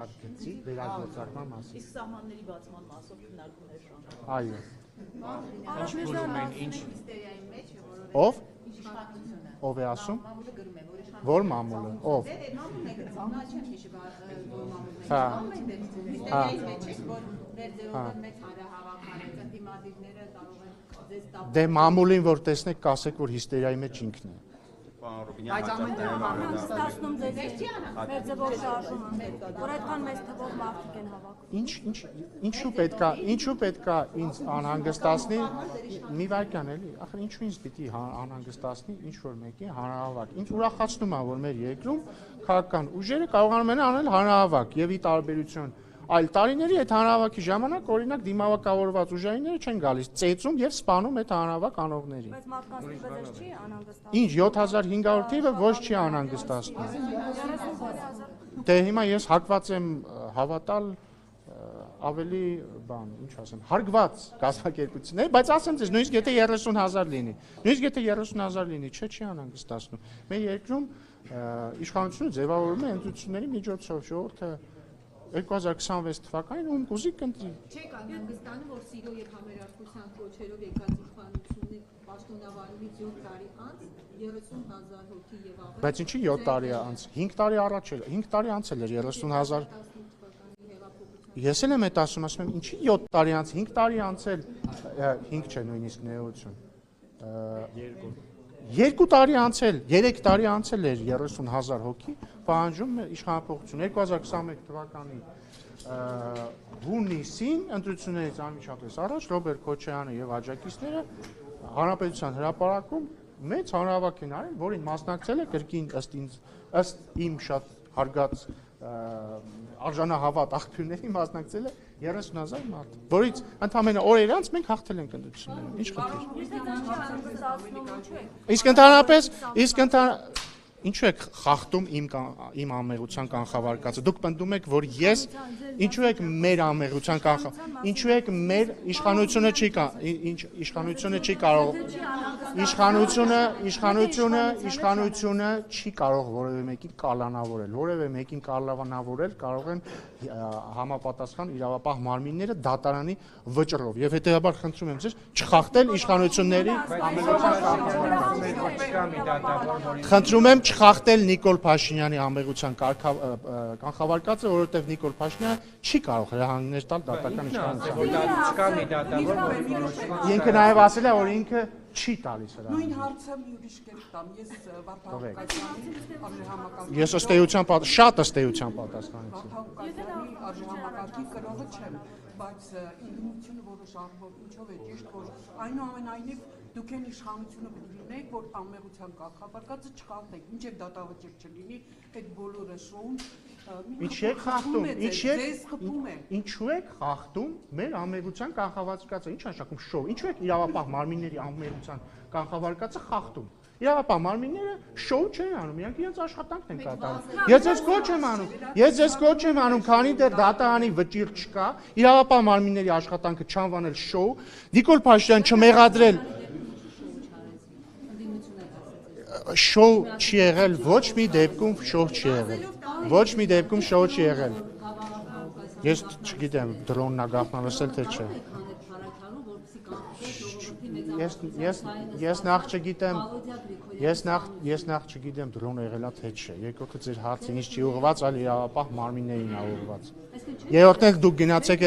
Ակցի վերագործարկման մասին։ Իսկ սահմանների բացման մասով քննարկումներ շարունակվում։ Այո։ Ով։ Ով է ասում։ Որ մամուլը։ Ով։ Դե մամուլին որ տեսնեք, կասեք, որ հիստերիայի մեջ ինքն է։ Բայց ամեն դեպքում անհանգստացնում ձեզ մեր ձևով շարժումը, որ այդքան մեծ թվով մարդիկ են հավաքում։ Ինչու պետքա ինձ անհանգստացնի, մի վայրկյան էլի, ախր ինչու ինձ պիտի անհանգստացնի ինչ որ մեկի հանրահավաք։ Ինձ ուրախացնում է, որ մեր երկրում քաղաքական ուժերը կարողանում են անել հանրահավաք եւ ի տարբերություն այլ տարիների այդ հանրահավաքի ժամանակ օրինակ դիմավորկավորված ուժայինները չեն գալիս, ծեծում եւ սպանում այդ հանրահավաք անողներին։ Բայց մարդկանց թիվը դες չի անհանգստացնում։ Ինչ 7500 թիվը ոչ չի անհանգստացնում։ Դե հիմա ես հակված եմ հավատալ ավելի բան, ինչ ասեմ, հարգված կազմակերպություններ, բայց ասեմ ձեզ, նույնիսկ եթե 30000 լինի, չի անհանգստացնում։ Մեր երկրում իշխանությունը ձևավորվում է ընտրությունների միջոցով, ժողովուրդը 2026 թվականին ում կուզի կընտրի։ Չեք անհանգստանում, որ սիրո եւ համերաշխության կոչերով եկած իշխանությունը պաշտոնավարումից 7 տարի անց 30000 հոգի եւ ավելի։ Բայց ինչի 7 տարի անց, 5 տարի առաջ էր, 5 տարի անց էր 30000։ Ես էլ եմ այդ ասում եմ, ինչի 7 տարի անց, 5 տարի անց էլ 5 չէ նույնիսկ նեություն։ 2 տարի անցել, 3 տարի անցել էր 30000 հոգի, պահանջում է իշխանապողություն 2021 թվականի հունիսին ընտրություններից անմիջապես առաջ Ռոբերտ Քոչարյանը եւ աջակիցները հանրապետության հրապարակում մեծ հանրահավաք են արել, որին մասնակցել է կրկին ըստ իմ շատ հարգած արժանահավատ աղբյուրների մասնակցել է 30000 մարդ, որից ընդամենը օրեր անց մենք հաղթել ենք ընտրությունները։ Ինչ խնդիր։ Իսկ ինչու եք խախտում իմ ամեղության կանխավարկածը։ Դուք պնդում եք, որ ես ինչու եք մեր ամեղության ինչու եք մեր իշխանությունը չի կարող չի կարող որևէ մեկին կալանավորել, կարող են համապատասխան իրավապահ մարմինները դատարանի վճռով եւ հետեւաբար խնդրում եմ ձեզ չխախտել իշխանությունների ամեղության կանխավարկածը։ Խնդրում եմ չխախտել Նիկոլ Փաշինյանի ամեղության կանխավարկածը, որովհետև Նիկոլ Փաշինյանը չի կարող հրահանգներ տալ դատական իշխանության։ Ինքը նաև ասել է, որ ինքը չի տալիս հրահանգներ։ Նույն հարցը մի ուրիշ կերպ տամ, ես Վարդան Ես շատ ըստեյության պատասխանեցի։ արժանապատվի կրողը չեմ, բայց ինքնությունը որոշ առումով ինչով է ճիշտ, որ այնուամենայնիվ դուք են իշխանությունը պետք լինեք, որ ամեղության կանխավարկածը չխախտեք, մինչև դատավճիռ չլինի, այդ բոլորը շոուն ինչու եք խախտում մեր ամեղության կանխավարկածը, ինչ նշանակում շոու, ինչու եք իրավապահ մարմինների ամեղության կանխավարկածը խախտում։ Իրավապահ մարմինները շոու չեն անում, իրանք իրենց աշխատանքն են կատարում։ Ես ձեզ կոչ եմ անում, քանի դեռ դատարանի վճիռ չկա, իրավապահ մարմինների աշխատանքը չանվանել շոու, Նիկոլ Փաշինյան չմեղադրել շոու չի եղել, ոչ մի դեպքում շոու չի եղել։ Ես չգիտեմ, դրոնն ա գաղտնալսել թե չէ։ Ես նախ չգիտեմ դրոնը եղել է թե չէ։ Երկրորդը ձեր հարցը ինձ չի ուղղված, այլ իրավապահ մարմիններին ա ուղղված։ Երրորդն դուք գնացեք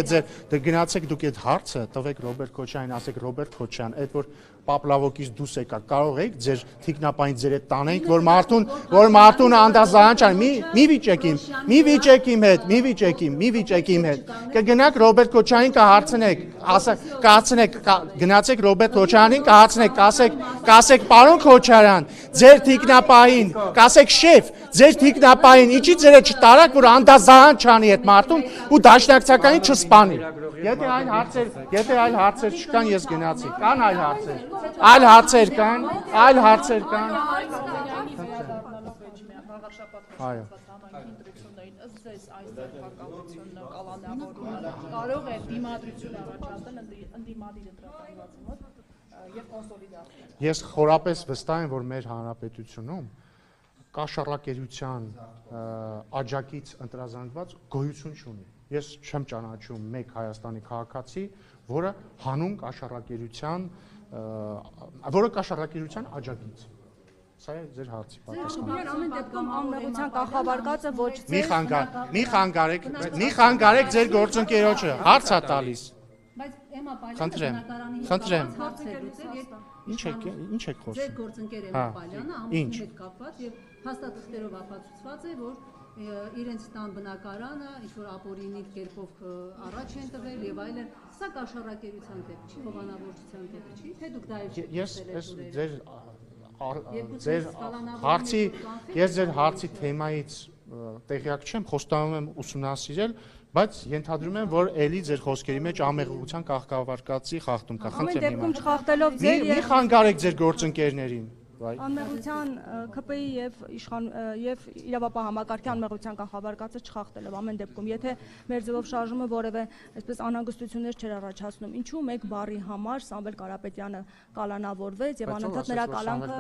դուք այդ հարցը տվեք Ռոբերտ Քոչարյանին, ասեք Ռոբերտ Քոչարյան, այդ որ պապլավոկից դուս եկա, կարող եք ձեր թիկնապային ձեր հետ տանենք, որ մարդուն անդազանջ անի, մի վիճեք իմ հետ, կգնաք Ռոբերտ Քոչարյանին կհարցնեք, գնացեք Ռոբերտ Քոչարյանին կասեք պարոն Քոչարյան, ձեր թիկնապային, կասեք շեֆ, ձեր թիկնապային, ինչի ձերը չտարակ, որ անդազանջ անի այդ մարդուն ու դաշնակցականին չսպանի։ Եթե այլ հարցեր չկան, ես գնացի, կան այլ հարցեր կան։ Այո։ Ըստ ձեզ այստեղ հակամությունը կալանավորումը կարող է դիմադրություն առաջացնել ընդդիմադիր ընտրատարվածի մոտ եւ կոնսոլիդացնել։ Ես խորապես վստահ եմ, որ մեր հանրապետությունում կաշառակերության աջակից ընտրազանգված գոյություն չունի։ Ես չեմ ճանաչում մեկ Հայաստանի քաղաքացի, որը հանուն կաշառակերության աջակից։ Սա է ձեր հարցի պատասխանը։ Ամեն դեպքում անմեղության կախավարկածը ոչ Մի խանգարեք ձեր գործընկերոջը, հարց է տալիս։ Բայց Էմա Խնդրեմ, Պալյանը խնդրեմ։ Ինչ եք խոսում։ ձեր գործընկեր Էմա Պալյանը ամուսնու հետ կապված եւ փաստաթղթերով ապացուցված է, որ իրենց տան բնակարանը ինչ որ ապօրինի կերպով առաջ են տվել եւ այլն, սա կաշառակերության դեպք չի, հովանավորչության դեպք չի, թե դուք դա ես ձեր հարցի թեմայից տեղյակ չեմ, խոստանում եմ ուսումնասիրել, բայց ենթադրում եմ, որ ելի ձեր խոսքերի մեջ ամեղության կարգավարկածի խախտում կա։ Ամեն դեպքում չխախտելով ձեր Մի խանգարեք ձեր գործընկերներին։ անմեղության ՔՊ-ի եւ իրավապահ համակարգի անմեղության կախավարկածը չխախտելով ամեն դեպքում, եթե մեր ձևով շարժումը որևէ այսպես անհանգստություններ չէր առաջացնում, ինչու մեկ բառի համար Սամվել Կարապետյանը կալանավորվեց եւ անընդհատ նրա կալանքը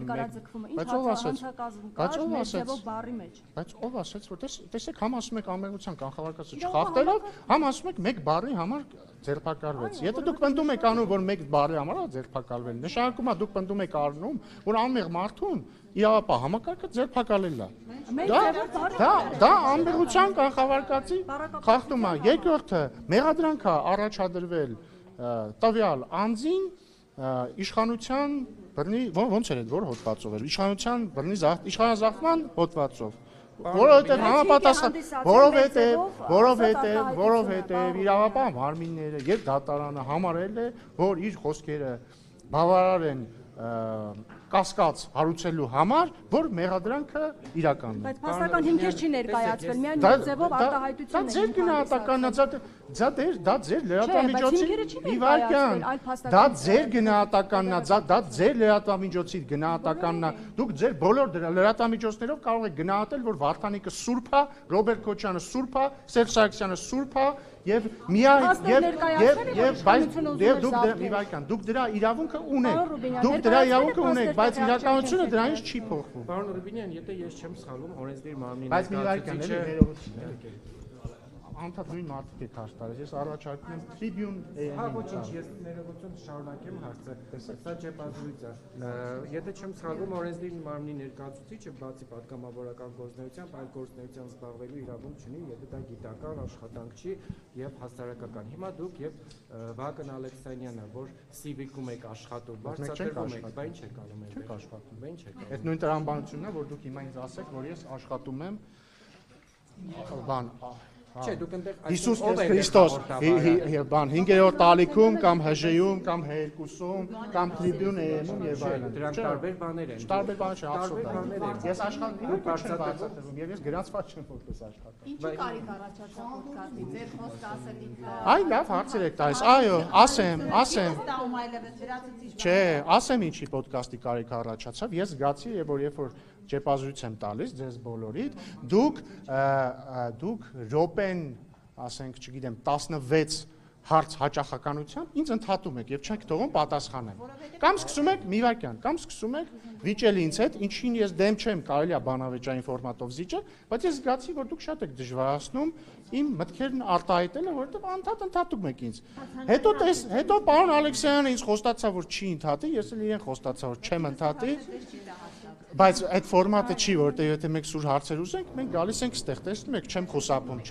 երկարաձգվում է։ Ինչ հանցակազմ կար մեր ձևով բառի մեջ։ Բայց ով ասաց, որ տեսեք, համ ասում եք անմեղության կանխավարկածը չխախտելով, համ ասում եք մեկ բառի համար ձերբակալվեց։ Եթե դուք պնդում եք անում, որ մեկ բառի համար է ձերբակալվել, նշանակում է դուք պնդում եք առնում, որ անմեղ մարդուն իրավապահ համակարգը ձերբակալել է։ Դա անմեղության կանխավարկածի խախտում է։ Երկրորդը, մեղադրանք է առաջադրվել տվյալ անձին իշխանության բռնի ոնց էր որ հոդվածով էր իշխանության բռնի իշխանազավթման հոդվածով, որովհետև համապատասխան, որովհետև իրավապահ մարմինները եւ դատարանը համարել է, որ իր խոսքերը բավարար են կասկած հարուցելու համար, որ մեղադրանքը իրականն է։ Բայց փաստական հիմքեր չի ներկայացվել, միայն նոր ձևով արտահայտություն է։ Դա ձեր գնահատականն է, դա ձեր լրատվամիջոցի մի վարքյան, դա ձեր գնահատականն է, դա ձեր լրատվամիջոցի գնահատականն է։ Դուք ձեր բոլոր լրատվամիջոցներով կարող եք գնահատել, որ Վարդանիկը սուրբ է, Ռոբերտ Քոչյանը սուրբ է, Սերժ Սարգսյանը սուրբ է եւ դուք դրա իրավունքը ունեք, բայց իրականությունը դրանից չի փոխվում։ Պարոն Ռուբինյան, եթե ես չեմ սխալվում, օրենսդիր մարմնի բայց մի վարքյան էլի անդադ նույն մարդիկ եք հարց տալիս, ես առաջարկում եմ Tribune AM-ին։ Հա, ոչինչ, ես ներողություն շարունակեմ հարցը։ Սա չեպազրույց է։ Եթե չեմ սխալվում, օրենսդիր մարմնի ներկայացուցիչը բացի պատգամավորական գործունեությամբ, այլ գործունեությամբ զբաղվելու իրավունք չունի, եթե դա գիտական աշխատանք չի եւ հասարակական։ Հիմա դուք եւ Վահագն Ալեքսանյանը, որ Civic-ում եք աշխատում, բարձրացնում եք, բա ինչ եք անում այդտեղ։ Չեք աշխատում։ Բա ինչ եք անում։ Այդ նույն տրամաբանությունն է, որ դուք հիմա ինձ ասեք, որ ես աշխատում եմ Չէ, դուք այնտեղ Հիսուս Քրիստոս, բան 5-րդ տալիքում կամ ՀԺ-ում կամ H2-ում կամ Tribune AM-ում եւ այլն։ դրանք տարբեր բաներ են։ Տարբեր բաներ չէ, Տարբեր բաներ են։ ես աշխատում եմ բարձրացնում եւ ես գրանցված չեմ որպես աշխատող։ Ինչի կարիք առաջացավ ոդկասթի ձեր խոսքը ասելիքը։ Այ լավ հարցեր եք տալիս։ Այո, ասեմ։ Տամ այլևս լրացուցիչ։ Չէ, ասեմ ինչի ոդկասթի կարիք առաջացավ։ Ես զգացի, երբ որ ճեպազրույց եմ տալիս ձեզ բոլորիդ, դուք րոպեն, ասենք, չգիտեմ, 16 հարց հաճախականությամբ ինձ ընդհատում եք եւ չեք թողում պատասխանեմ։ Կամ սկսում եք մի վարքյան, կամ սկսում եք վիճել ինձ հետ, ինչին ես դեմ չեմ, կարելի է բանավեճային ֆորմատով զիջել, բայց ես զգացի, որ դուք շատ եք դժվարացնում իմ մտքերն արտահայտելը, որովհետեւ ընդհատում եք ինձ։ Հետո պարոն Ալեքսանյանը ինձ խոստացավ, որ չի ընդհատի, ես էլ իրեն խոստացա, որ չեմ ընդհատի։ Բայց այդ ֆորմատը չի, որտեղ եթե մենք սուր հարցեր ուզենք, մենք գալիս ենք ստեղ, տեսնում եք, չեմ խոսապում։